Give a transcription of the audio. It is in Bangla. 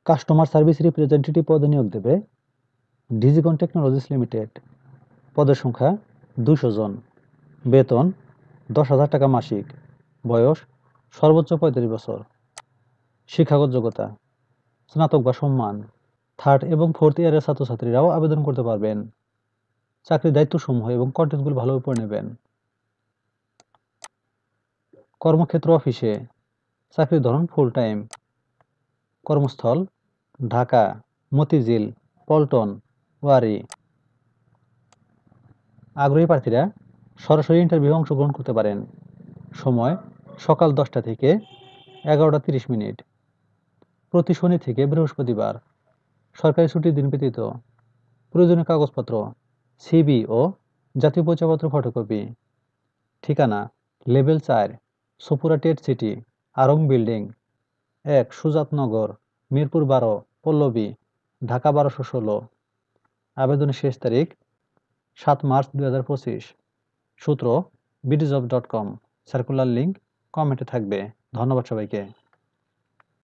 কাস্টমার সার্ভিস রিপ্রেজেন্টেটিভ পদে নিয়োগ দেবে ডিজিকন টেকনোলজিস লিমিটেড। পদের সংখ্যা 200 জন। বেতন 10,000 টাকা মাসিক। বয়স সর্বোচ্চ 35 বছর। শিক্ষাগত যোগ্যতা স্নাতক বা সম্মান। 3rd এবং 4th ইয়ারের ছাত্রছাত্রীরাও আবেদন করতে পারবেন। চাকরির দায়িত্বসমূহ এবং কন্টেন্টগুলো ভালোভাবে পড়ে নেবেন। কর্মক্ষেত্র অফিসে। চাকরির ধরন ফুল টাইম। কর্মস্থল ঢাকা, মতিঝিল, পল্টন, ওয়ারী। আগ্রহী প্রার্থীরা সরাসরি ইন্টারভিউ অংশগ্রহণ করতে পারেন। সময় সকাল 10টা থেকে 11টা 30 মিনিট। প্রতি শনি থেকে বৃহস্পতিবার। সরকারি ছুটির দিন ব্যতীত। প্রয়োজনীয় কাগজপত্র সিভি ও জাতীয় পরিচয়পত্র ফটোকপি। ঠিকানা লেভেল 4 সপুরা টেট সিটি, আরং বিল্ডিং 1 সুজাতনগর, মিরপুর 12, পল্লবী, ঢাকা 1216। আবেদনের শেষ তারিখ 7 মার্চ 2025। সূত্র bdjob.com। সার্কুলার লিঙ্ক কমেন্টে থাকবে। ধন্যবাদ সবাইকে।